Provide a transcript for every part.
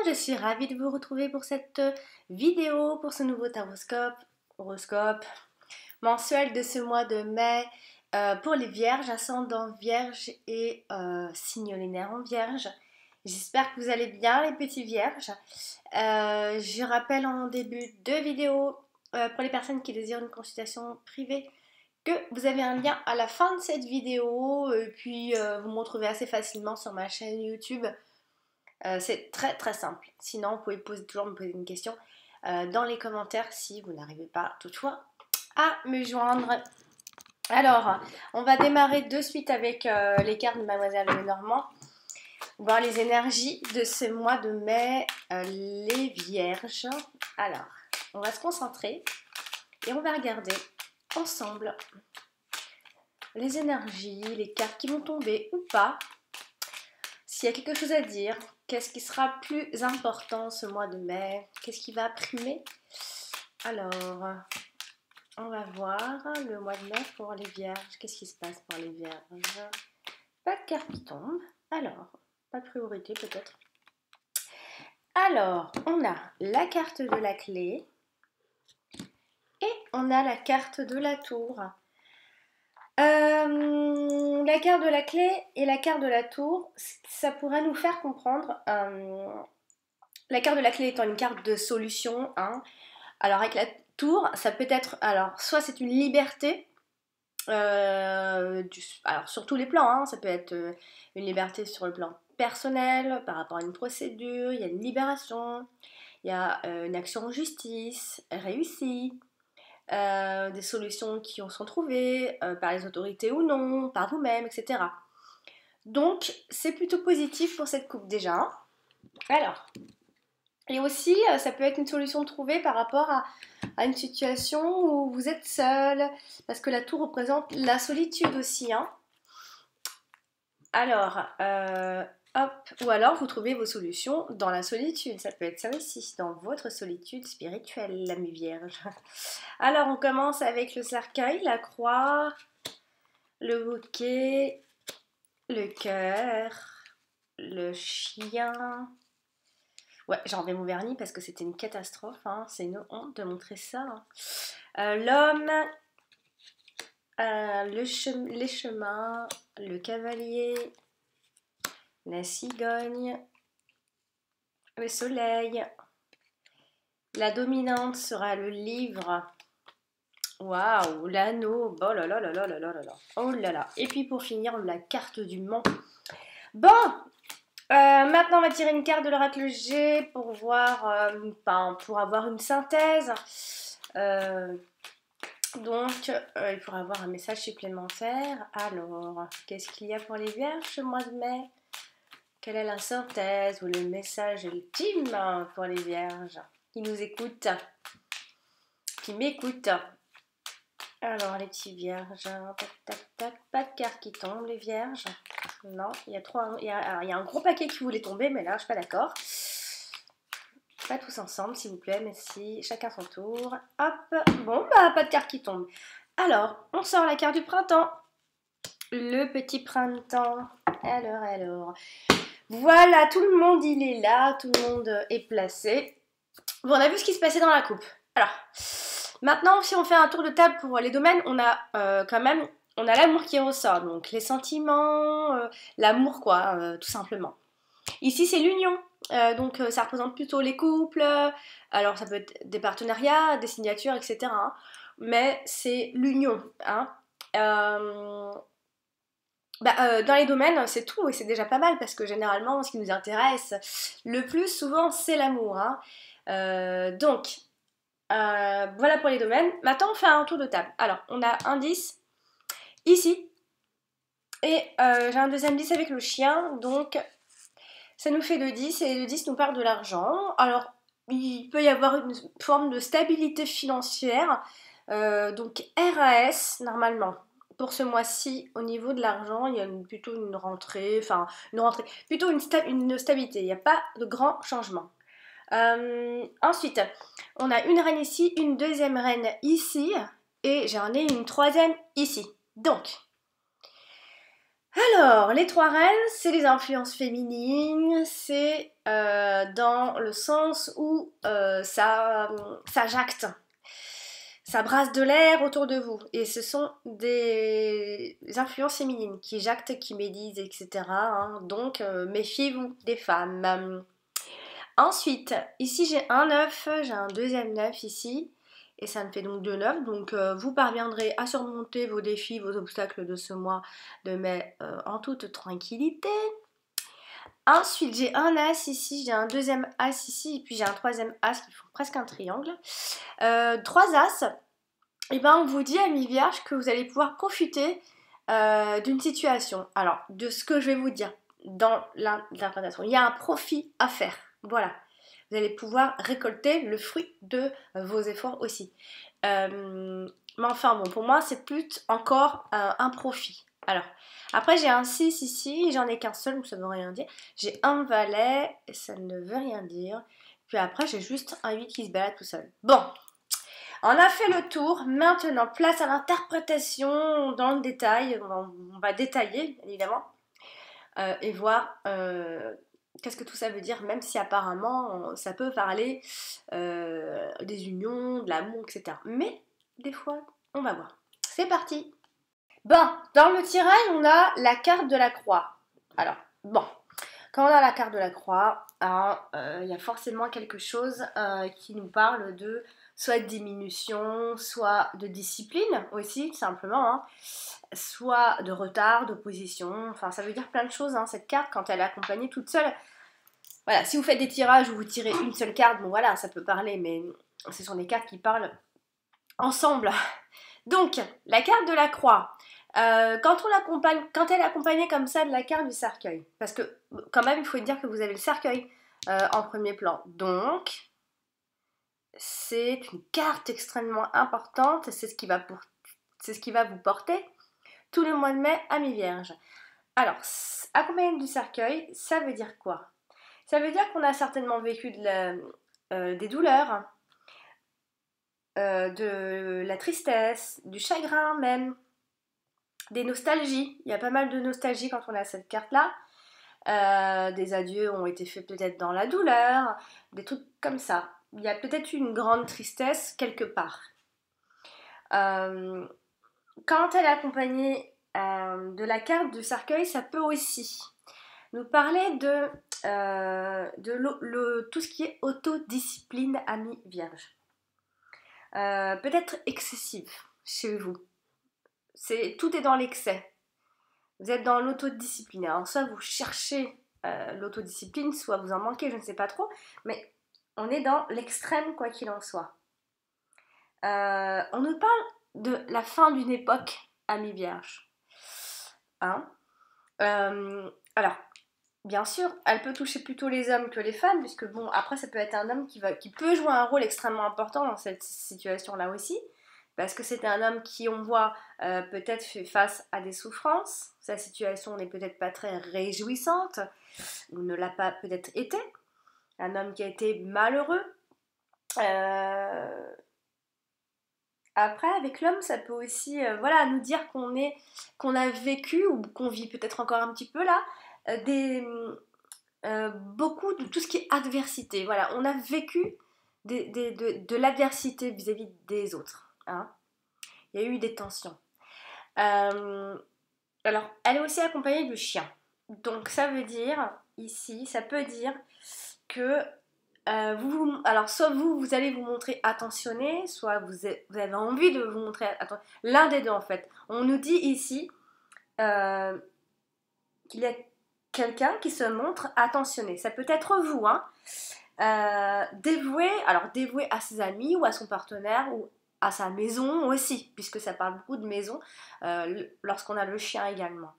je suis ravie de vous retrouver pour cette vidéo, pour ce nouveau horoscope mensuel de ce mois de mai pour les vierges, ascendant vierge et signe lunaire en vierge. J'espère que vous allez bien les petits vierges. Je rappelle en début de vidéo, pour les personnes qui désirent une consultation privée, que vous avez un lien à la fin de cette vidéo et puis vous me retrouvez assez facilement sur ma chaîne YouTube. C'est très simple. Sinon, vous pouvez toujours me poser une question dans les commentaires si vous n'arrivez pas toutefois à me joindre. Alors, on va démarrer de suite avec les cartes de Mademoiselle Lenormand. Voir les énergies de ce mois de mai, les vierges. Alors, on va se concentrer et on va regarder ensemble les énergies, les cartes qui vont tomber ou pas. S'il y a quelque chose à dire, qu'est-ce qui sera plus important ce mois de mai? Qu'est-ce qui va primer? Alors, on va voir le mois de mai pour les vierges. Qu'est-ce qui se passe pour les vierges? Pas de carte qui tombe. Alors, pas de priorité peut-être. Alors, on a la carte de la clé et on a la carte de la tour. La carte de la clé et la carte de la tour, ça pourrait nous faire comprendre, la carte de la clé étant une carte de solution, hein. Alors avec la tour, ça peut être, alors soit c'est une liberté, alors sur tous les plans, hein, ça peut être une liberté sur le plan personnel, par rapport à une procédure, il y a une libération, il y a une action en justice, réussie. Des solutions qui sont trouvées par les autorités ou non, par vous-même, etc. Donc, c'est plutôt positif pour cette coupe déjà. Alors, et aussi, ça peut être une solution trouvée par rapport à une situation où vous êtes seul, parce que la tour représente la solitude aussi, hein. Alors, hop, ou alors vous trouvez vos solutions dans la solitude, ça peut être ça aussi, dans votre solitude spirituelle, l'ami vierge. Alors on commence avec le cercueil, la croix, le bouquet, le cœur, le chien. Ouais, j'ai enlevé mon vernis parce que c'était une catastrophe, hein. C'est une honte de montrer ça, hein. L'homme, les chemins, le cavalier, la cigogne, le soleil. La dominante sera le livre. Waouh, l'anneau. Oh là là là là là là là là. Oh là là. Et puis pour finir, la carte du Mans. Bon, maintenant on va tirer une carte de l'oracle G pour voir, pour avoir une synthèse. Donc, il faudra avoir un message supplémentaire. Alors, qu'est-ce qu'il y a pour les vierges ce mois de mai? Quelle est la synthèse ou le message ultime pour les vierges qui nous écoutent, qui m'écoutent? Alors, les petits vierges, tac, tac, tac, pas de carte qui tombe, les vierges. Non, il y a un gros paquet qui voulait tomber, mais là, je suis pas d'accord. Pas tous ensemble, s'il vous plaît, mais si, chacun son tour. Hop, bon, bah, pas de carte qui tombe. Alors, on sort la carte du printemps. Le petit printemps. Alors. Voilà, tout le monde, il est là, tout le monde est placé. Bon, on a vu ce qui se passait dans la coupe. Alors, maintenant, si on fait un tour de table pour les domaines, on a quand même, on a l'amour qui ressort. Donc, les sentiments, l'amour, quoi, tout simplement. Ici, c'est l'union. Donc, ça représente plutôt les couples. Alors, ça peut être des partenariats, des signatures, etc. hein. Mais c'est l'union, hein. Dans les domaines, c'est tout et c'est déjà pas mal parce que généralement, ce qui nous intéresse le plus souvent, c'est l'amour, hein. Donc, voilà pour les domaines. Maintenant, on fait un tour de table. Alors, on a un 10 ici et j'ai un deuxième 10 avec le chien. Donc, ça nous fait 2 10 et le 10 nous parle de l'argent. Alors, il peut y avoir une forme de stabilité financière. Donc, RAS, normalement. Pour ce mois-ci, au niveau de l'argent, il y a plutôt une rentrée, plutôt une stabilité, il n'y a pas de grands changements. Ensuite, on a une reine ici, une deuxième reine ici, et j'en ai une troisième ici. Donc, Alors, les trois reines, c'est les influences féminines, c'est dans le sens où ça jacte, ça brasse de l'air autour de vous. Et ce sont des influences féminines qui jactent, qui médisent, etc. hein. Donc, méfiez-vous des femmes. Ensuite, ici j'ai un 9, j'ai un deuxième 9 ici. Et ça me fait donc 2 9. Donc vous parviendrez à surmonter vos défis, vos obstacles de ce mois de mai en toute tranquillité. Ensuite, j'ai un As ici, j'ai un deuxième As ici, et puis j'ai un troisième As qui font presque un triangle. 3 As, et ben on vous dit, amis vierges, que vous allez pouvoir profiter d'une situation. Alors, de ce que je vais vous dire dans l'interprétation, il y a un profit à faire. Voilà. Vous allez pouvoir récolter le fruit de vos efforts aussi. Mais enfin bon, pour moi, c'est plus encore un profit. Alors, après j'ai un 6 ici, j'en ai qu'un seul, donc ça ne veut rien dire. J'ai un valet, et ça ne veut rien dire. Puis après, j'ai juste un 8 qui se balade tout seul. Bon, on a fait le tour. Maintenant, place à l'interprétation dans le détail. On va détailler, évidemment, et voir qu'est-ce que tout ça veut dire, même si apparemment ça peut parler des unions, de l'amour, etc. Mais des fois, on va voir. C'est parti. Bon, dans le tirage, on a la carte de la croix. Alors, bon, quand on a la carte de la croix, il y a forcément quelque chose qui nous parle de soit de diminution, soit de discipline aussi, tout simplement, hein, soit de retard, d'opposition. Enfin, ça veut dire plein de choses, hein, cette carte, quand elle est accompagnée toute seule. Voilà, si vous faites des tirages où vous tirez une seule carte, bon voilà, ça peut parler, mais ce sont des cartes qui parlent ensemble. Donc, la carte de la croix. Quand elle est accompagnée comme ça de la carte du cercueil, parce que quand même il faut dire que vous avez le cercueil en premier plan, donc c'est une carte extrêmement importante, c'est ce qui va vous porter tout le mois de mai à mi-vierge. Alors, accompagné du cercueil, ça veut dire quoi? Ça veut dire qu'on a certainement vécu des douleurs, de la tristesse, du chagrin même, des nostalgies. Il y a pas mal de nostalgie quand on a cette carte-là. Des adieux ont été faits peut-être dans la douleur, des trucs comme ça. Il y a peut-être une grande tristesse quelque part. Quand elle est accompagnée de la carte du cercueil, ça peut aussi nous parler de tout ce qui est autodiscipline ami vierge. Peut-être excessif chez vous. Tout est dans l'excès. Vous êtes dans l'autodiscipline. Alors soit vous cherchez l'autodiscipline, soit vous en manquez, je ne sais pas trop, mais on est dans l'extrême quoi qu'il en soit. On nous parle de la fin d'une époque à mi-vierge. Hein alors, bien sûr, elle peut toucher plutôt les hommes que les femmes, puisque bon, après ça peut être un homme qui peut jouer un rôle extrêmement important dans cette situation-là aussi. Parce que c'est un homme qui, on voit, peut-être fait face à des souffrances. Sa situation n'est peut-être pas très réjouissante, ou ne l'a pas peut-être été. Un homme qui a été malheureux. Après, avec l'homme, ça peut aussi voilà, nous dire qu'on a vécu, ou qu'on vit peut-être encore un petit peu là, beaucoup de tout ce qui est adversité. Voilà, on a vécu de l'adversité vis-à-vis des autres. Hein. Il y a eu des tensions. Alors, elle est aussi accompagnée du chien. Donc, ça veut dire, ici, ça peut dire que alors, soit vous allez vous montrer attentionné, soit vous avez envie de vous montrer attentionné. L'un des deux, en fait. On nous dit ici qu'il y a quelqu'un qui se montre attentionné. Ça peut être vous, hein. Dévoué à ses amis ou à son partenaire ou à sa maison aussi, puisque ça parle beaucoup de maison lorsqu'on a le chien également.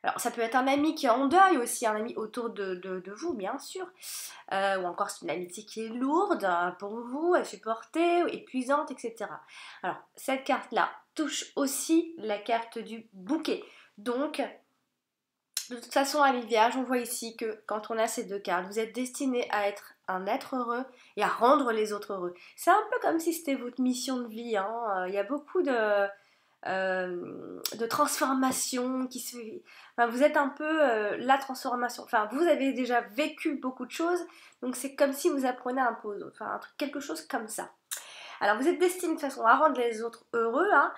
Alors ça peut être un ami qui est en deuil aussi, un ami autour de vous bien sûr, ou encore c'est une amitié qui est lourde pour vous, à supporter, épuisante, etc. Alors cette carte-là touche aussi la carte du bouquet, donc de toute façon, à mi-vierge, on voit ici que quand on a ces deux cartes, vous êtes destiné à être un être heureux et à rendre les autres heureux. C'est un peu comme si c'était votre mission de vie. Hein. Il y a beaucoup de transformation qui se fait. Enfin, vous êtes un peu la transformation. Enfin, vous avez déjà vécu beaucoup de choses, donc c'est comme si vous apprenez un peu aux autres. Enfin, quelque chose comme ça. Alors, vous êtes destiné de toute façon à rendre les autres heureux, hein.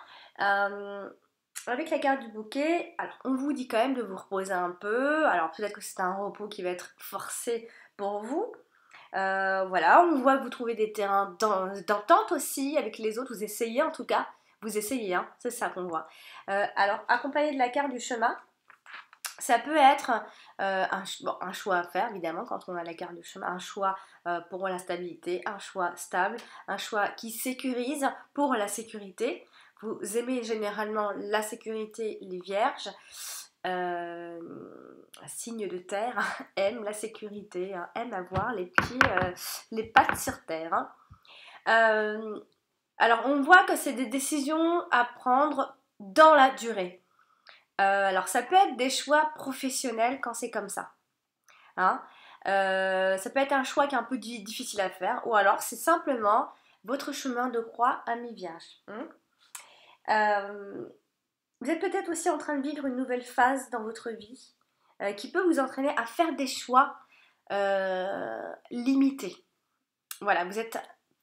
Avec la carte du bouquet, alors on vous dit quand même de vous reposer un peu. Alors peut-être que c'est un repos qui va être forcé pour vous. Voilà, on voit que vous trouvez des terrains d'entente aussi avec les autres. Vous essayez en tout cas. Vous essayez, hein, c'est ça qu'on voit. Alors, accompagné de la carte du chemin, ça peut être un choix à faire, évidemment, quand on a la carte du chemin. Un choix pour la stabilité, un choix stable, un choix qui sécurise pour la sécurité. Vous aimez généralement la sécurité, les vierges. Signe de terre, aime la sécurité, hein, aime avoir les pieds, les pattes sur terre. Hein. Alors on voit que c'est des décisions à prendre dans la durée. Alors ça peut être des choix professionnels quand c'est comme ça. Hein. Ça peut être un choix qui est un peu difficile à faire, ou alors c'est simplement votre chemin de croix à mi-vierge. Vous êtes peut-être aussi en train de vivre une nouvelle phase dans votre vie qui peut vous entraîner à faire des choix limités. Voilà, vous n'êtes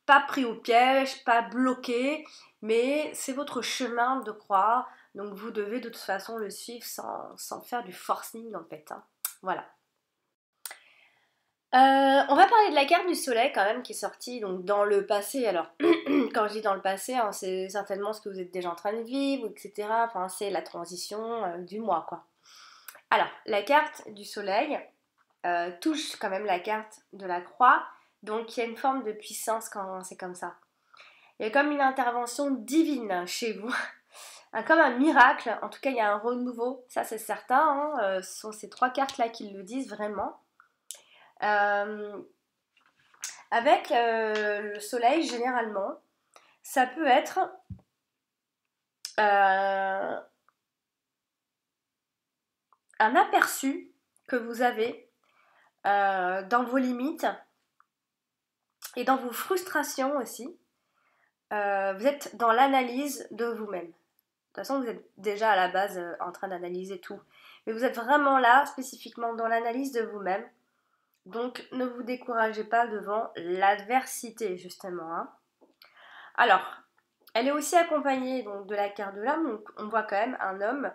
pas pris au piège, pas bloqué, mais c'est votre chemin de croix, donc vous devez de toute façon le suivre sans faire du forcing en fait. Hein. Voilà. On va parler de la carte du soleil quand même qui est sortie donc dans le passé. Alors quand je dis dans le passé, hein, c'est certainement ce que vous êtes déjà en train de vivre, etc. Enfin c'est la transition du mois quoi. Alors la carte du soleil touche quand même la carte de la croix, donc il y a une forme de puissance quand c'est comme ça. Il y a comme une intervention divine chez vous, comme un miracle. En tout cas il y a un renouveau, ça c'est certain. Hein. Ce sont ces trois cartes là qui le disent vraiment. Avec le soleil, généralement, ça peut être un aperçu que vous avez dans vos limites et dans vos frustrations aussi. Vous êtes dans l'analyse de vous-même. De toute façon, vous êtes déjà à la base en train d'analyser tout. Mais vous êtes vraiment là, spécifiquement dans l'analyse de vous-même. Donc, ne vous découragez pas devant l'adversité, justement. Hein. Alors, elle est aussi accompagnée donc, de la carte de l'homme. Donc, on voit quand même un homme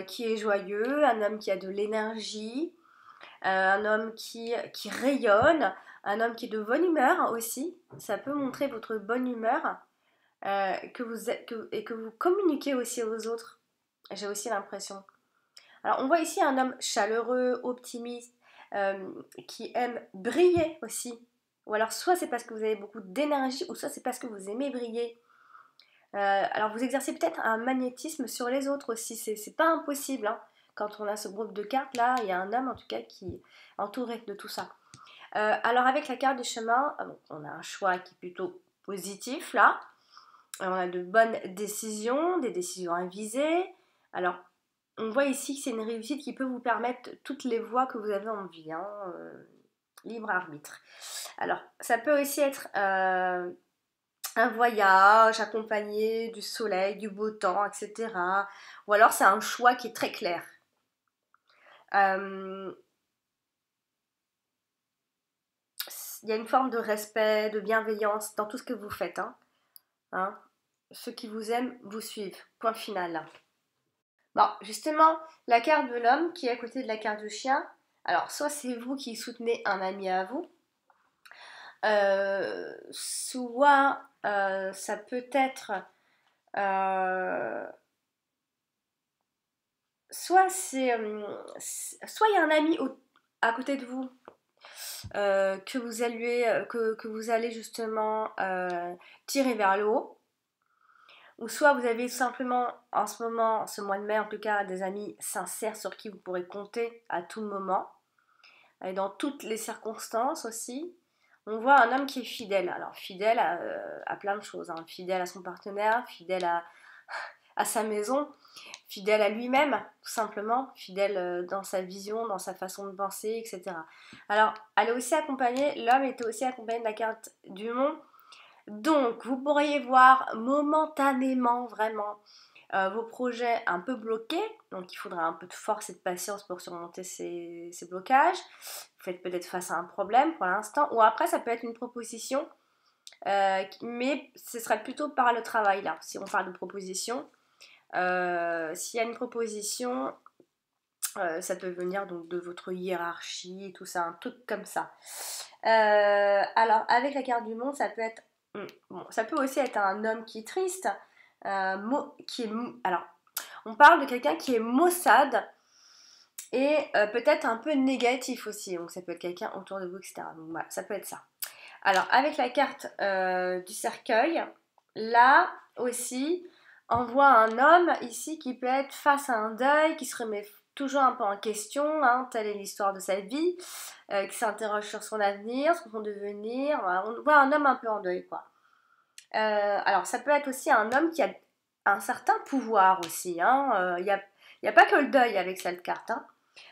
qui est joyeux, un homme qui a de l'énergie, un homme qui rayonne, un homme qui est de bonne humeur aussi. Ça peut montrer votre bonne humeur et que vous communiquez aussi aux autres. J'ai aussi l'impression. Alors, on voit ici un homme chaleureux, optimiste, qui aime briller aussi. Ou alors, soit c'est parce que vous avez beaucoup d'énergie, ou soit c'est parce que vous aimez briller. Alors, vous exercez peut-être un magnétisme sur les autres aussi. C'est pas impossible. Hein. Quand on a ce groupe de cartes là, il y a un homme en tout cas qui est entouré de tout ça. Alors, avec la carte du chemin, on a un choix qui est plutôt positif là. On a de bonnes décisions, des décisions avisées. Alors, on voit ici que c'est une réussite qui peut vous permettre toutes les voies que vous avez envie, hein, libre arbitre. Alors, ça peut aussi être un voyage accompagné du soleil, du beau temps, etc. Ou alors c'est un choix qui est très clair. Il y a une forme de respect, de bienveillance dans tout ce que vous faites. Hein. Ceux qui vous aiment vous suivent. Point final. Bon, justement, la carte de l'homme qui est à côté de la carte du chien. Alors, soit c'est vous qui soutenez un ami à vous, soit ça peut être soit il y a un ami à côté de vous que vous allez justement tirer vers le haut, ou soit vous avez tout simplement en ce moment, ce mois de mai en tout cas, des amis sincères sur qui vous pourrez compter à tout moment et dans toutes les circonstances aussi. On voit un homme qui est fidèle. Alors fidèle à plein de choses, hein. Fidèle à son partenaire, fidèle à sa maison, fidèle à lui-même, tout simplement, fidèle dans sa vision, dans sa façon de penser, etc. Alors, elle est aussi accompagnée, l'homme était aussi accompagné de la carte du monde. Donc, vous pourriez voir momentanément, vraiment, vos projets un peu bloqués, donc il faudra un peu de force et de patience pour surmonter ces blocages. Vous faites peut-être face à un problème pour l'instant, ou après ça peut être une proposition, mais ce sera plutôt par le travail là, si on parle de proposition. S'il y a une proposition, ça peut venir donc de votre hiérarchie et tout ça, un truc comme ça. Alors avec la carte du monde, ça peut être bon, ça peut aussi être un homme qui est triste, alors on parle de quelqu'un qui est maussade et peut-être un peu négatif aussi, donc ça peut être quelqu'un autour de vous, etc. Donc voilà, ça peut être ça. Alors avec la carte du cercueil, là aussi, on voit un homme ici qui peut être face à un deuil, qui se remet toujours un peu en question, hein, telle est l'histoire de sa vie, qui s'interroge sur son avenir, sur son devenir. Voilà, on voit un homme un peu en deuil, quoi. Alors ça peut être aussi un homme qui a un certain pouvoir aussi, hein. Il n'y a pas que le deuil avec cette carte, hein.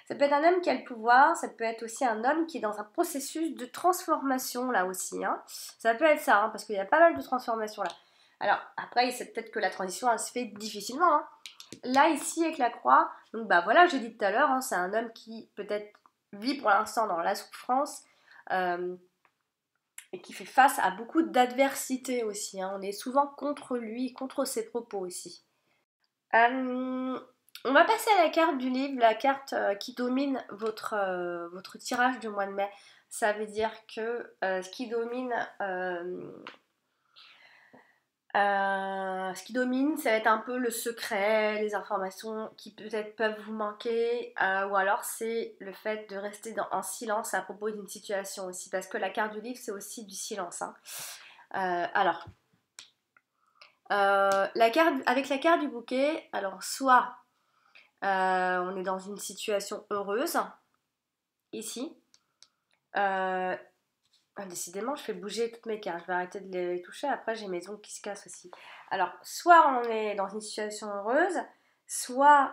Ça peut être un homme qui a le pouvoir, ça peut être aussi un homme qui est dans un processus de transformation là aussi, hein. Ça peut être ça, hein, parce qu'il y a pas mal de transformations là. Alors après, c'est peut-être que la transition elle se fait difficilement, hein. Là ici avec la croix, donc bah voilà, j'ai dit tout à l'heure, hein, c'est un homme qui peut-être vit pour l'instant dans la souffrance et qui fait face à beaucoup d'adversité aussi, hein. On est souvent contre lui, contre ses propos aussi. On va passer à la carte du livre, la carte qui domine votre tirage du mois de mai. Ça veut dire que ce qui domine, ça va être un peu le secret, les informations qui peut-être peuvent vous manquer, ou alors c'est le fait de rester en silence à propos d'une situation aussi, parce que la carte du livre, c'est aussi du silence, hein. Alors, avec la carte du bouquet, alors soit on est dans une situation heureuse, ici. Décidément, je fais bouger toutes mes cartes. Je vais arrêter de les toucher. Après, j'ai mes ongles qui se cassent aussi. Alors, soit on est dans une situation heureuse, soit...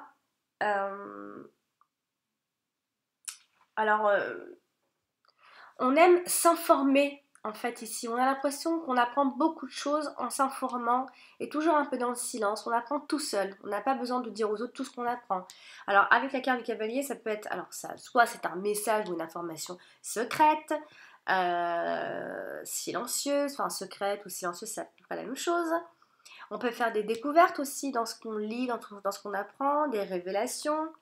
on aime s'informer, en fait, ici. On a l'impression qu'on apprend beaucoup de choses en s'informant et toujours un peu dans le silence. On apprend tout seul. On n'a pas besoin de dire aux autres tout ce qu'on apprend. Alors, avec la carte du cavalier, ça peut être... Alors, ça, soit c'est un message ou une information secrète, silencieuse, enfin secrète ou silencieuse, c'est pas la même chose. On peut faire des découvertes aussi dans ce qu'on lit, dans ce qu'on apprend, des révélations.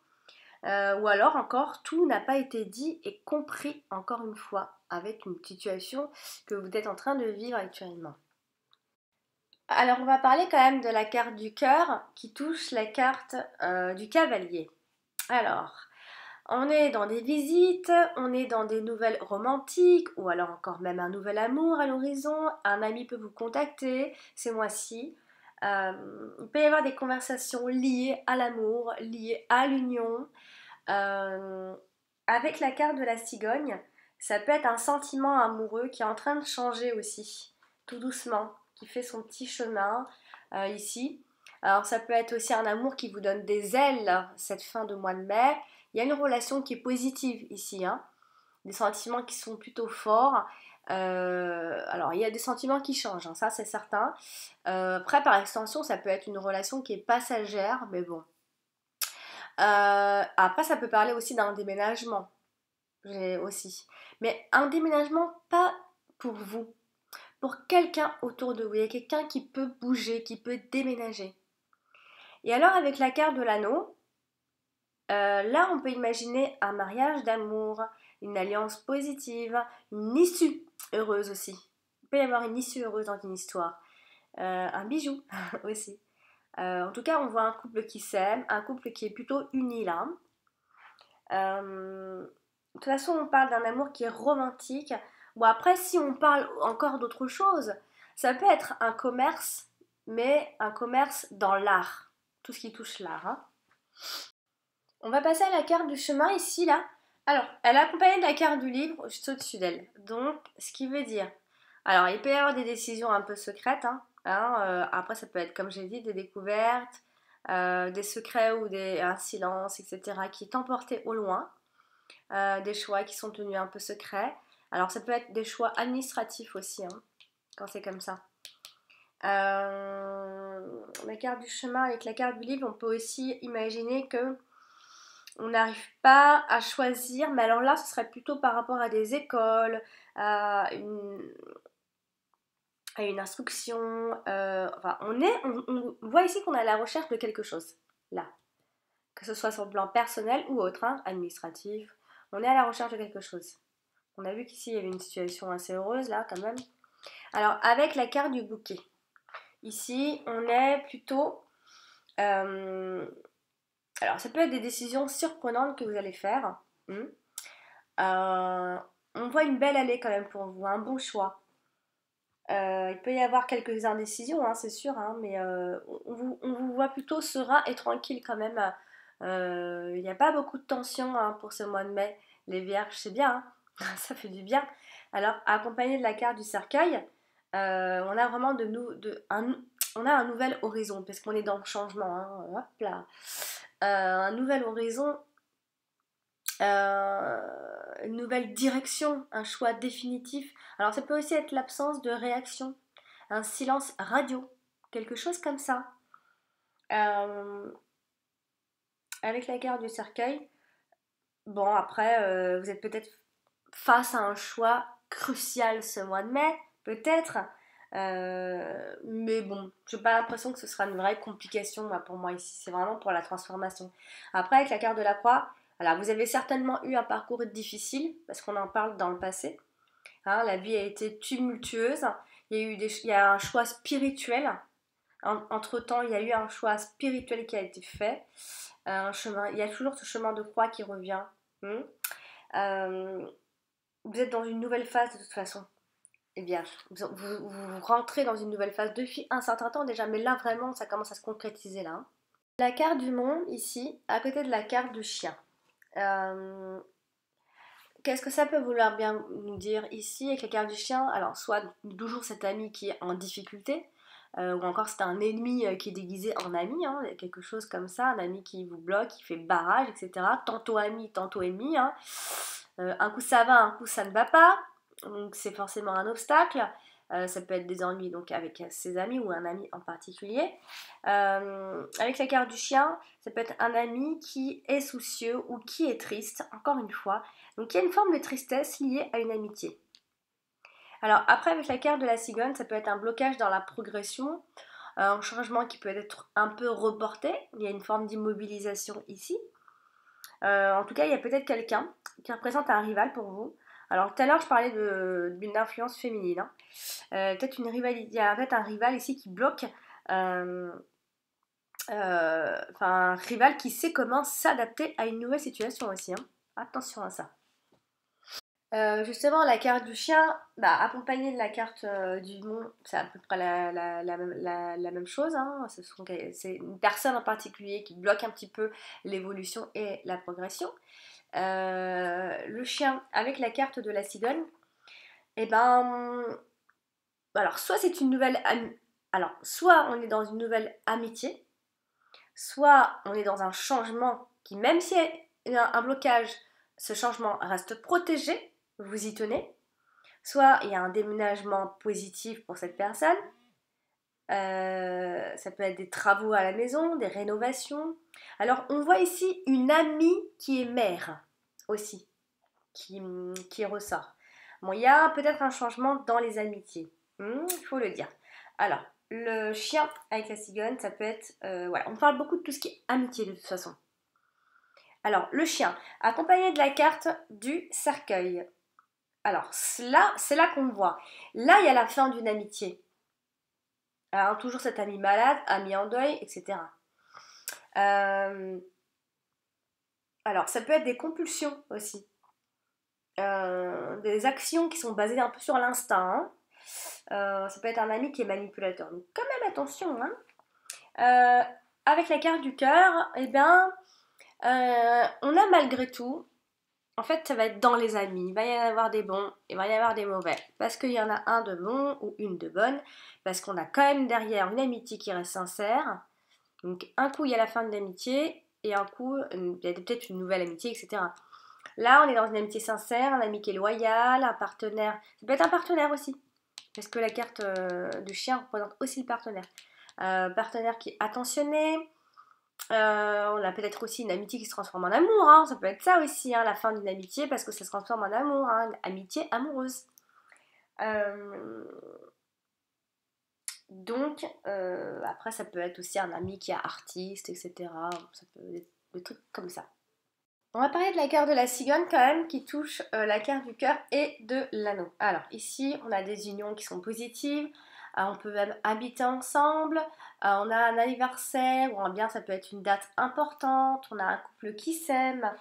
Ou alors encore, tout n'a pas été dit et compris encore une fois avec une situation que vous êtes en train de vivre actuellement. Alors on va parler quand même de la carte du cœur qui touche la carte du cavalier. Alors, on est dans des visites, on est dans des nouvelles romantiques ou alors encore même un nouvel amour à l'horizon. Un ami peut vous contacter ces mois-ci. Il peut y avoir des conversations liées à l'amour, liées à l'union. Avec la carte de la cigogne, ça peut être un sentiment amoureux qui est en train de changer aussi, tout doucement, qui fait son petit chemin ici. Alors ça peut être aussi un amour qui vous donne des ailes cette fin de mois de mai. Il y a une relation qui est positive ici, hein. Des sentiments qui sont plutôt forts. Alors il y a des sentiments qui changent, hein, ça c'est certain. Après par extension ça peut être une relation qui est passagère, mais bon. Après, ça peut parler aussi d'un déménagement, aussi. Mais un déménagement pas pour vous, pour quelqu'un autour de vous. Il y a quelqu'un qui peut bouger, qui peut déménager. Et alors, avec la carte de l'anneau, là, on peut imaginer un mariage d'amour, une alliance positive, une issue heureuse aussi. Il peut y avoir une issue heureuse dans une histoire. Un bijou aussi. En tout cas, on voit un couple qui s'aime, un couple qui est plutôt uni là. De toute façon, on parle d'un amour qui est romantique. Bon, après, si on parle encore d'autre chose, ça peut être un commerce, mais un commerce dans l'art. Tout ce qui touche l'art, hein. On va passer à la carte du chemin ici, là. Alors, elle est accompagnée de la carte du livre juste au-dessus d'elle. Donc, ce qui veut dire... Alors, il peut y avoir des décisions un peu secrètes, hein. Après, ça peut être, comme j'ai dit, des découvertes, des secrets ou un silence, etc., qui est emporté au loin. Des choix qui sont tenus un peu secrets. Alors ça peut être des choix administratifs aussi, hein, quand c'est comme ça. Mais la carte du chemin avec la carte du livre, on peut aussi imaginer que on n'arrive pas à choisir, mais alors là, ce serait plutôt par rapport à des écoles, à une instruction. Enfin, on voit ici qu'on est à la recherche de quelque chose, là. Que ce soit sur le plan personnel ou autre, hein, administratif. On est à la recherche de quelque chose. On a vu qu'ici, il y avait une situation assez heureuse, là, quand même. Alors, avec la carte du bouquet. Ici, on est plutôt... alors, ça peut être des décisions surprenantes que vous allez faire. On voit une belle année quand même pour vous, un bon choix. Il peut y avoir quelques indécisions, hein, c'est sûr, hein, mais on vous voit plutôt serein et tranquille quand même. Il n'y a pas beaucoup de tension, hein, pour ce mois de mai. Les vierges, c'est bien, hein, ça fait du bien. Alors, accompagné de la carte du cercueil, on a vraiment on a un nouvel horizon, parce qu'on est dans le changement. Hein, hop là. Un nouvel horizon, une nouvelle direction, un choix définitif. Alors ça peut aussi être l'absence de réaction, un silence radio, quelque chose comme ça. Avec la carte du cercueil, bon après, vous êtes peut-être face à un choix crucial ce mois de mai, peut-être. Mais bon, j'ai pas l'impression que ce sera une vraie complication pour moi ici. C'est vraiment pour la transformation. Après, avec la carte de la croix, alors vous avez certainement eu un parcours difficile, parce qu'on en parle dans le passé. Hein, la vie a été tumultueuse. Il y a un choix spirituel. Entre-temps, il y a eu un choix spirituel qui a été fait. Il y a toujours ce chemin de croix qui revient. Vous êtes dans une nouvelle phase de toute façon. Eh bien, vous rentrez dans une nouvelle phase depuis un certain temps déjà, mais là vraiment ça commence à se concrétiser là. Hein. La carte du monde ici, à côté de la carte du chien. Qu'est-ce que ça peut vouloir bien nous dire ici avec la carte du chien? Alors soit toujours cet ami qui est en difficulté, ou encore c'est un ennemi qui est déguisé en ami, hein, quelque chose comme ça, un ami qui vous bloque, qui fait barrage, etc. Tantôt ami, tantôt ennemi. Hein. Un coup ça va, un coup ça ne va pas. Donc c'est forcément un obstacle. Ça peut être des ennuis donc avec ses amis ou un ami en particulier. Avec la carte du chien, ça peut être un ami qui est soucieux ou qui est triste, encore une fois. Donc il y a une forme de tristesse liée à une amitié. Alors après avec la carte de la cigogne, ça peut être un blocage dans la progression, un changement qui peut être un peu reporté. Il y a une forme d'immobilisation ici. En tout cas, il y a peut-être quelqu'un qui représente un rival pour vous. Alors tout à l'heure, je parlais d'une influence féminine. Hein. Peut-être une rivalité. Il y a peut-être un rival ici qui bloque. Un rival qui sait comment s'adapter à une nouvelle situation aussi. Hein. Attention à ça. Justement, la carte du chien, accompagnée de la carte du monde, c'est à peu près la même chose. Hein. C'est une personne en particulier qui bloque un petit peu l'évolution et la progression. Le chien avec la carte de la cigogne, et alors soit c'est une nouvelle alors soit on est dans une nouvelle amitié, soit on est dans un changement qui, même si il y a un blocage, ce changement reste protégé, vous y tenez, soit il y a un déménagement positif pour cette personne. Ça peut être des travaux à la maison, des rénovations. Alors on voit ici une amie qui est mère aussi, qui ressort. Bon, il y a peut-être un changement dans les amitiés, il faut le dire. Alors, le chien avec la cigogne, ça peut être... voilà, on parle beaucoup de tout ce qui est amitié de toute façon. Alors, le chien, accompagné de la carte du cercueil. Alors, c'est là qu'on voit. Là, il y a la fin d'une amitié. Alors, toujours cet ami malade, ami en deuil, etc. Alors, ça peut être des compulsions aussi. Des actions qui sont basées un peu sur l'instinct. Hein. Ça peut être un ami qui est manipulateur. Donc, quand même, attention. Hein. Avec la carte du cœur, eh bien, on a malgré tout, en fait, ça va être dans les amis. Il va y en avoir des bons, il va y en avoir des mauvais. Parce qu'il y en a un de bon ou une de bonne. Parce qu'on a quand même derrière une amitié qui reste sincère. Donc, un coup, il y a la fin de l'amitié. Et un coup, il y a peut-être une nouvelle amitié, etc. Là, on est dans une amitié sincère, un ami qui est loyal, un partenaire. Ça peut être un partenaire aussi. Parce que la carte du chien représente aussi le partenaire. partenaire qui est attentionné. On a peut-être aussi une amitié qui se transforme en amour, hein. Ça peut être ça aussi, hein, la fin d'une amitié, parce que ça se transforme en amour, hein, une amitié amoureuse. Donc, après, ça peut être aussi un ami qui est artiste, etc. Ça peut être des trucs comme ça. On va parler de la carte de la cigogne quand même, qui touche la carte du cœur et de l'anneau. Alors, ici, on a des unions qui sont positives. On peut même habiter ensemble. On a un anniversaire, ou bien ça peut être une date importante. On a un couple qui s'aime.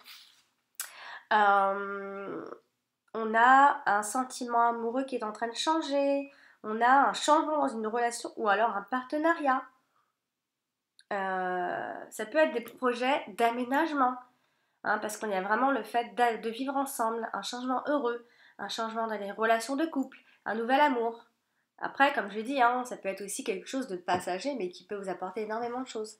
On a un sentiment amoureux qui est en train de changer. On a un changement dans une relation ou alors un partenariat. Ça peut être des projets d'aménagement, hein, parce qu'on y a vraiment le fait de vivre ensemble, un changement heureux, un changement dans les relations de couple, un nouvel amour. Après, comme je l'ai dit, hein, ça peut être aussi quelque chose de passager, mais qui peut vous apporter énormément de choses.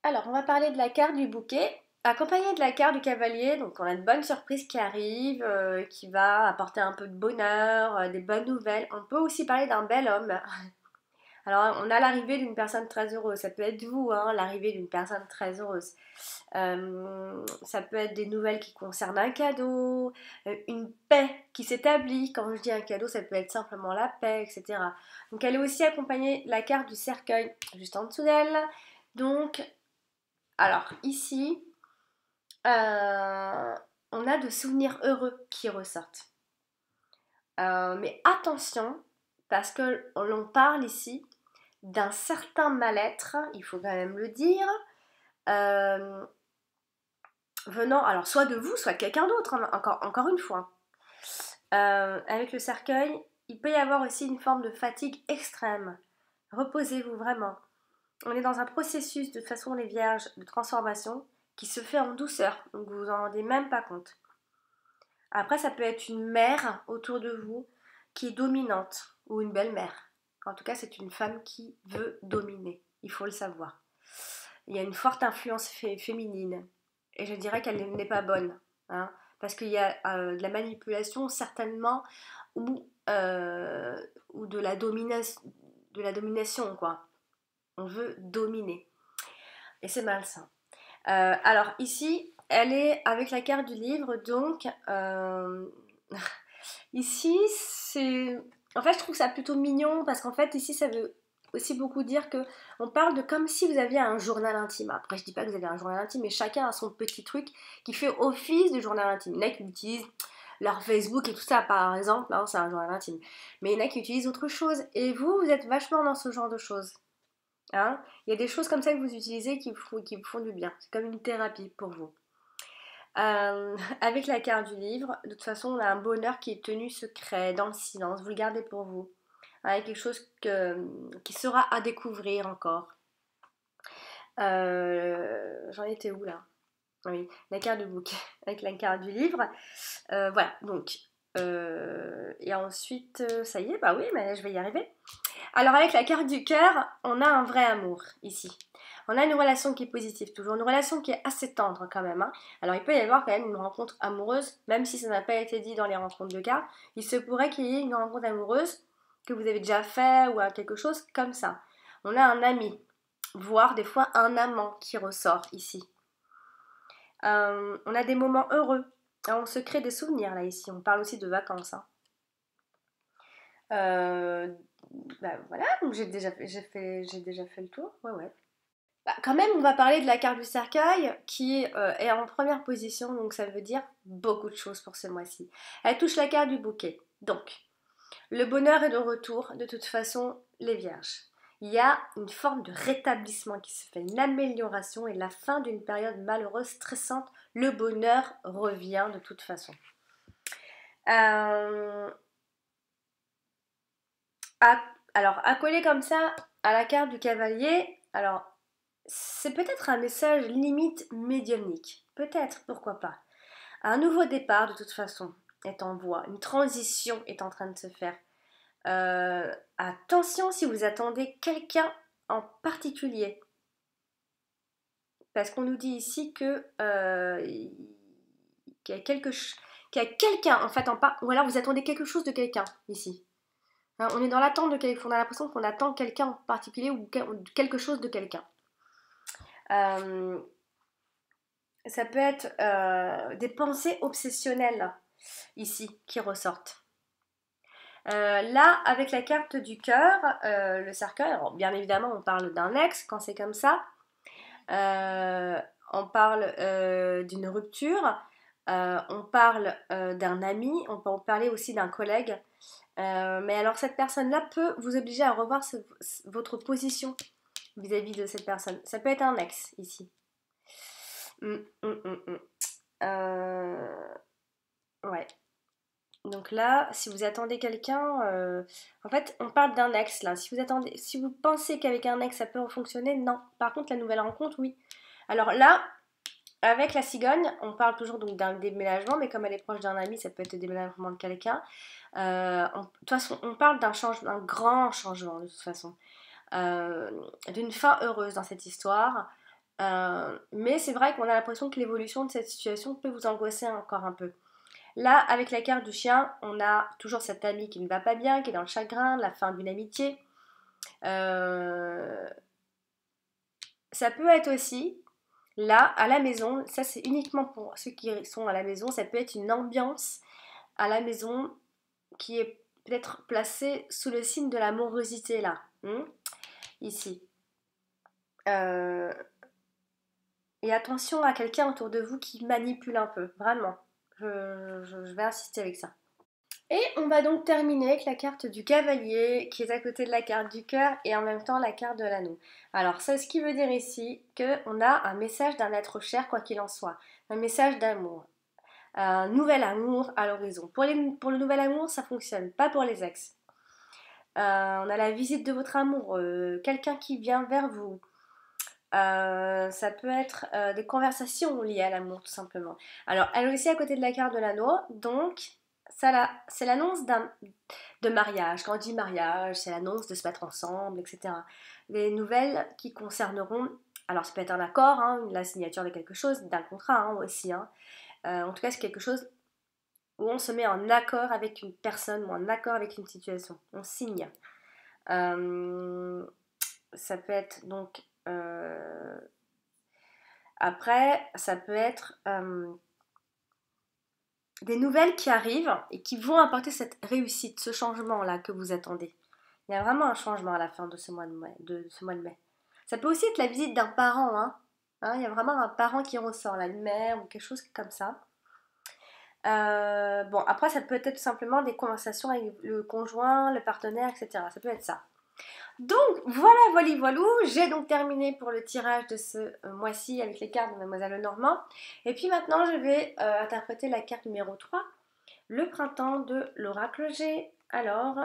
Alors, on va parler de la carte du bouquet. Accompagnée de la carte du cavalier, donc on a une bonne surprise qui arrive, qui va apporter un peu de bonheur, des bonnes nouvelles. On peut aussi parler d'un bel homme. Alors, on a l'arrivée d'une personne très heureuse. Ça peut être vous, hein, l'arrivée d'une personne très heureuse. Ça peut être des nouvelles qui concernent un cadeau, une paix qui s'établit. Quand je dis un cadeau, ça peut être simplement la paix, etc. Donc, elle est aussi accompagnée de la carte du cercueil juste en dessous d'elle. Donc, alors ici, on a de souvenirs heureux qui ressortent. Mais attention, parce que l'on parle ici d'un certain mal-être, il faut quand même le dire, venant alors soit de vous, soit de quelqu'un d'autre, hein, encore une fois. Avec le cercueil, il peut y avoir aussi une forme de fatigue extrême. Reposez-vous vraiment. On est dans un processus, de toute façon les vierges, de transformation qui se fait en douceur, donc vous vous en rendez même pas compte. Après, ça peut être une mère autour de vous qui est dominante, ou une belle-mère. En tout cas, c'est une femme qui veut dominer, il faut le savoir. Il y a une forte influence féminine, et je dirais qu'elle n'est pas bonne, hein, parce qu'il y a de la manipulation certainement, ou de la domination, quoi. On veut dominer, et c'est malsain. Alors ici, elle est avec la carte du livre, donc ici c'est... En fait, je trouve ça plutôt mignon parce qu'en fait, ici, ça veut aussi beaucoup dire que on parle de comme si vous aviez un journal intime. Après, je dis pas que vous avez un journal intime, mais chacun a son petit truc qui fait office de journal intime. Il y en a qui utilisent leur Facebook et tout ça, par exemple, là, c'est un journal intime. Mais il y en a qui utilisent autre chose. Et vous, vous êtes vachement dans ce genre de choses. Hein, il y a des choses comme ça que vous utilisez qui vous font du bien. C'est comme une thérapie pour vous. Avec la carte du livre, de toute façon, on a un bonheur qui est tenu secret, dans le silence. Vous le gardez pour vous. Avec quelque chose qui sera à découvrir encore. J'en étais où là? Oui, la carte du bouquet avec la carte du livre. Voilà, donc. Et ensuite, ça y est, bah oui, mais je vais y arriver. Alors avec la carte du cœur, on a un vrai amour ici. On a une relation qui est positive, toujours une relation qui est assez tendre quand même, hein. Alors il peut y avoir quand même une rencontre amoureuse, même si ça n'a pas été dit dans les rencontres de cartes. Il se pourrait qu'il y ait une rencontre amoureuse que vous avez déjà fait ou quelque chose comme ça. On a un ami, voire des fois un amant qui ressort ici. On a des moments heureux. On se crée des souvenirs là ici. On parle aussi de vacances, hein. Bah voilà, donc j'ai déjà fait le tour. Ouais. Bah, quand même, on va parler de la carte du cercueil qui est en première position, donc ça veut dire beaucoup de choses pour ce mois-ci. Elle touche la carte du bouquet. Donc, le bonheur est de retour, de toute façon, les vierges. Il y a une forme de rétablissement qui se fait, une amélioration et la fin d'une période malheureuse, stressante. Le bonheur revient de toute façon. Alors, accolé comme ça à la carte du cavalier, alors c'est peut-être un message limite médiumnique. Peut-être, pourquoi pas. Un nouveau départ, de toute façon, est en voie. Une transition est en train de se faire. Attention si vous attendez quelqu'un en particulier. Parce qu'on nous dit ici que qu'il y a quelqu'un, en fait, ou alors vous attendez quelque chose de quelqu'un ici. Hein, on est dans l'attente de quelqu'un, on a l'impression qu'on attend quelqu'un en particulier ou quelque chose de quelqu'un. Ça peut être des pensées obsessionnelles ici qui ressortent. Là, avec la carte du cœur, le cercueil, alors bien évidemment on parle d'un ex quand c'est comme ça. On parle d'une rupture, on parle d'un ami, on peut en parler aussi d'un collègue. Mais alors cette personne-là peut vous obliger à revoir votre position vis-à-vis de cette personne. Ça peut être un ex ici. Ouais. Donc là, si vous attendez quelqu'un, en fait, on parle d'un ex là. Si vous pensez qu'avec un ex ça peut fonctionner, non. Par contre, la nouvelle rencontre, oui. Alors là, avec la cigogne, on parle toujours donc d'un déménagement, mais comme elle est proche d'un ami, ça peut être le déménagement de quelqu'un. De toute façon, on parle d'un grand changement de toute façon, d'une fin heureuse dans cette histoire. Mais c'est vrai qu'on a l'impression que l'évolution de cette situation peut vous angoisser encore un peu. Là, avec la carte du chien, on a toujours cet ami qui ne va pas bien, qui est dans le chagrin, la fin d'une amitié. Ça peut être aussi, là, à la maison, ça c'est uniquement pour ceux qui sont à la maison, ça peut être une ambiance à la maison qui est peut-être placée sous le signe de l'amorosité, là, ici. Et attention à quelqu'un autour de vous qui manipule un peu, vraiment. Je vais insister avec ça. Et on va donc terminer avec la carte du cavalier qui est à côté de la carte du cœur et en même temps la carte de l'anneau. Alors ça, ce qui veut dire ici qu'on a un message d'un être cher quoi qu'il en soit, un message d'amour, un nouvel amour à l'horizon. Pour le nouvel amour, ça fonctionne, pas pour les ex. On a la visite de votre amour, quelqu'un qui vient vers vous. Ça peut être des conversations liées à l'amour tout simplement. Alors elle est aussi à côté de la carte de l'anneau, donc c'est l'annonce de mariage. Quand on dit mariage, c'est l'annonce de se mettre ensemble, etc. Les nouvelles qui concerneront, alors ça peut être un accord, hein, la signature de quelque chose, d'un contrat hein, aussi. Hein. En tout cas, c'est quelque chose où on se met en accord avec une personne ou en accord avec une situation. On signe. Ça peut être donc... après, ça peut être... des nouvelles qui arrivent et qui vont apporter cette réussite, ce changement-là que vous attendez. Il y a vraiment un changement à la fin de ce mois de mai. Ça peut aussi être la visite d'un parent. Il y a vraiment un parent qui ressort, là, une mère ou quelque chose comme ça. Bon, après, ça peut être tout simplement des conversations avec le conjoint, le partenaire, etc. Ça peut être ça. Donc voilà, j'ai donc terminé pour le tirage de ce mois-ci avec les cartes de Mademoiselle Lenormand. Et puis maintenant je vais interpréter la carte numéro 3, le printemps de l'oracle G. Alors,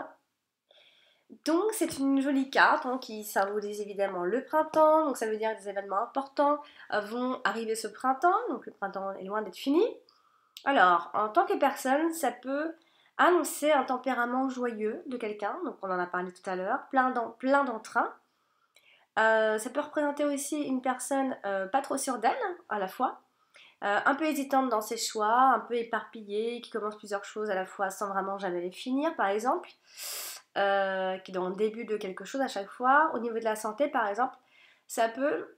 donc c'est une jolie carte hein, qui symbolise évidemment le printemps, donc ça veut dire que des événements importants vont arriver ce printemps, donc le printemps est loin d'être fini. Alors, en tant que personne, ça peut annoncer un tempérament joyeux de quelqu'un, donc on en a parlé tout à l'heure, plein d'entrain. Ça peut représenter aussi une personne pas trop sûre d'elle à la fois, un peu hésitante dans ses choix, un peu éparpillée, qui commence plusieurs choses à la fois sans vraiment jamais les finir par exemple, qui est dans le début de quelque chose à chaque fois. Au niveau de la santé par exemple, ça peut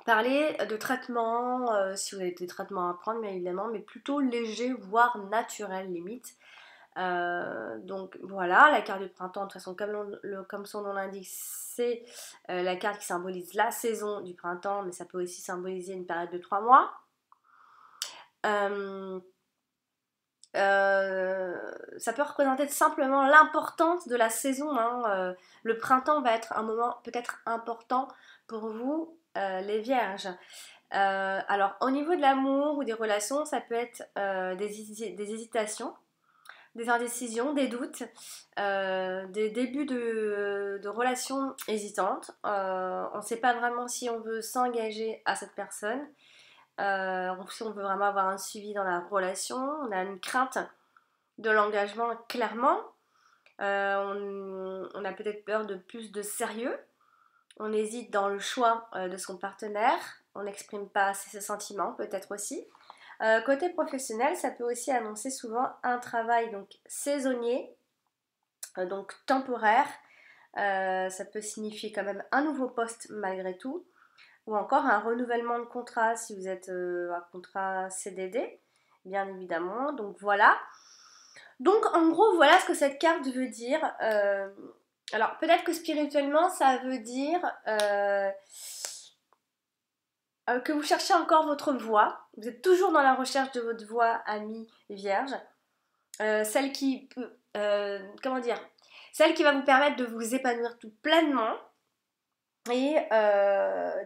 parler de traitements, si vous avez des traitements à prendre bien évidemment, mais plutôt légers, voire naturels limite. Donc voilà, la carte du printemps, de toute façon, comme son nom l'indique, c'est la carte qui symbolise la saison du printemps, mais ça peut aussi symboliser une période de 3 mois. Ça peut représenter simplement l'importance de la saison. Hein. Le printemps va être un moment peut-être important pour vous, les vierges. Alors, au niveau de l'amour ou des relations, ça peut être des hésitations, des indécisions, des doutes, des débuts de relations hésitantes. On ne sait pas vraiment si on veut s'engager à cette personne, si on veut vraiment avoir un suivi dans la relation. On a une crainte de l'engagement clairement. On a peut-être peur de plus de sérieux. On hésite dans le choix de son partenaire. On n'exprime pas assez ses sentiments peut-être aussi. Côté professionnel, ça peut aussi annoncer souvent un travail donc saisonnier donc temporaire. Ça peut signifier quand même un nouveau poste malgré tout, ou encore un renouvellement de contrat si vous êtes un contrat CDD, bien évidemment. Donc voilà. Donc en gros, voilà ce que cette carte veut dire. Alors peut-être que spirituellement, ça veut dire que vous cherchez encore votre voie. Vous êtes toujours dans la recherche de votre voie, amie vierge. Celle qui peut, comment dire, celle qui va vous permettre de vous épanouir tout pleinement et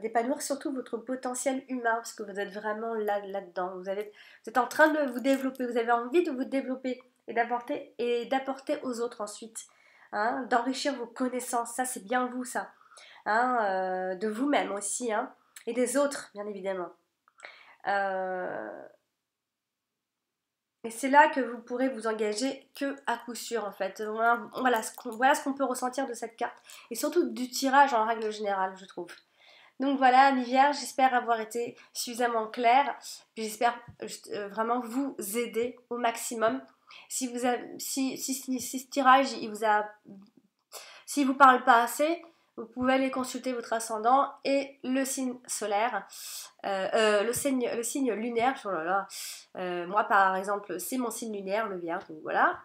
d'épanouir surtout votre potentiel humain parce que vous êtes vraiment là-dedans. Vous êtes en train de vous développer, vous avez envie de vous développer et d'apporter aux autres ensuite, hein, d'enrichir vos connaissances. Ça, c'est bien vous, ça, hein, de vous-même aussi, hein, et des autres, bien évidemment. Et c'est là que vous pourrez vous engager que à coup sûr en fait. Voilà ce qu'on peut ressentir de cette carte. Et surtout du tirage en règle générale, je trouve. Donc voilà, amis vierges, j'espère avoir été suffisamment claire. J'espère vraiment vous aider au maximum. Si ce tirage s'il vous parle pas assez, vous pouvez aller consulter votre ascendant et le signe solaire, le signe lunaire. Oh là là. Moi, par exemple, c'est mon signe lunaire, le Vierge. Donc voilà.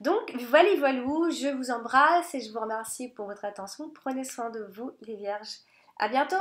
Donc voilà, je vous embrasse et je vous remercie pour votre attention. Prenez soin de vous, les Vierges. À bientôt!